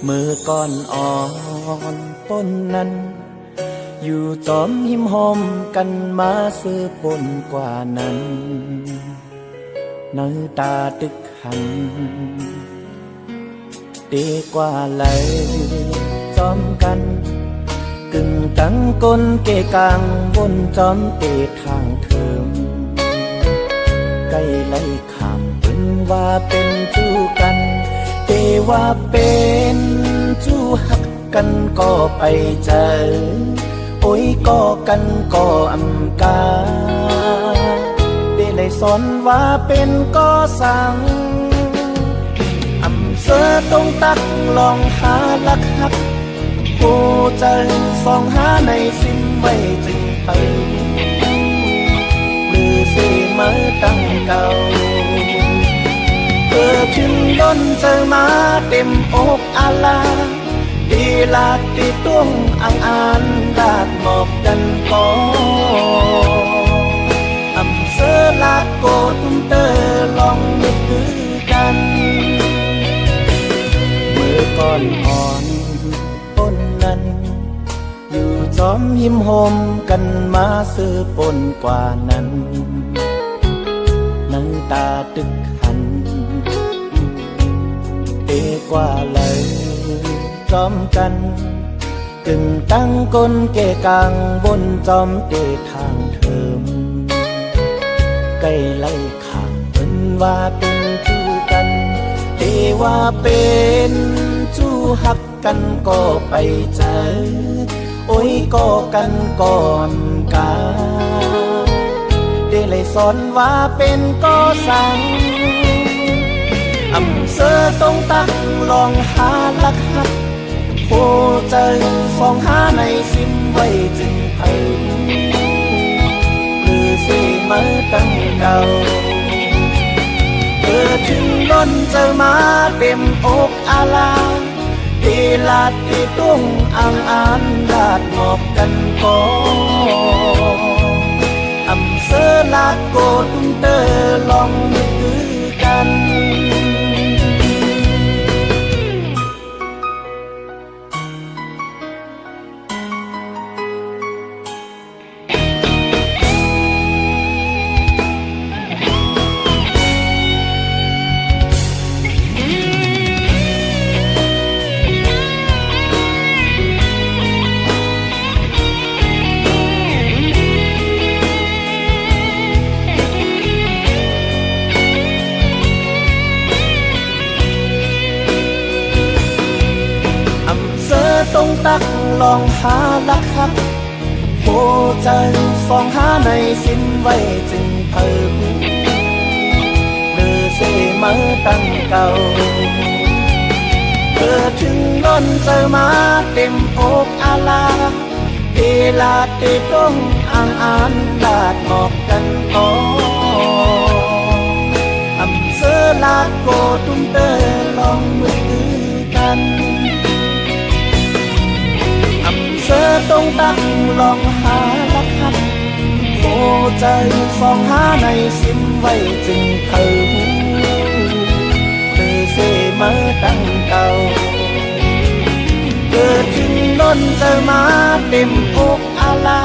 มือก่อนอ่อนต้นนั้นอยู่จอมหิมหอมกันมาซื้อปนกว่านั้นน้ำตาตึกหันดีกว่าเลยจอมกันกึ่งตั้งก้นเกกลางบนจอมเตะทางเทิมใกล้ไล่ขามเป็นว่าเป็นจู้กันเตว่าเป็นจู้หักกันก็ไปเจอโอ้ยก็กันก็อำกาเตเลยสอนว่าเป็นก็สั่งอำเสอตรงตักลองหาลักหักโอ้ใจส่องหาในสิ้นไว้จึงเพิ่งหรือสิมาตั้งเก่าถึงล้นเจอมาเต็มอกอาลาดีลาดดีตุ้งอังอานลาดหมอบกันก่ออำเสอลาดโกตุ้มเตอลองนึกคือกันมือก่อนอ่อนต้นนั้นอยู่จอมหิมหอมกันมาซื้อปนกว่านั้นน้ำตาตึกหันเอกว่าเลยจอมกันกึ่งตั้งก้นเกกลางบนจอมเตะทางเทิมใกล้ไล่ขางเป็นว่าเป็นคู่กันเตว่าเป็นจู้หักกันก็ไปเจอโอ้ยก็กันก่อนกาได้เลยสอนว่าเป็นก็สั่งอำเสอตรงตักลองหาลักหักโอ้ใจฟองหาในสิ้นไว้จึงเพิ่งหรือสิมาตั้งเก่าถึงล้นเจอมาเต็มอกอาลาดีลาดดีตุ้งอ่างอานลาดหมอบกันก่ออำเสอลาดโกตุ้งเตอลองนึกคือกันตรงตักลองหาลักหักโอ้ใจฟองหาในสิ้นไว้จึงเพิ่งหรือสิมาตั้งเก่าถึงล้นเจอมาเต็มอกอาลาเอลาดเตต้องอ่างอานลาดหมอบกันก่ออำเสอลาดโกตุ้มเตอลองมือกันเสอตรงตักลองหาลักหักโอ้ใจฟองหาในสิ้นไว้จึงเพิ่งหรือสิมาตั้งเก่าถึงล้นเจอมาเต็มอกอาลา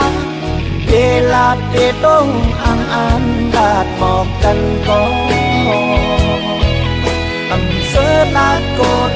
เดลาดเดต้องอ่างอานลาดหมอบกันก่ออำเสอลาดโกด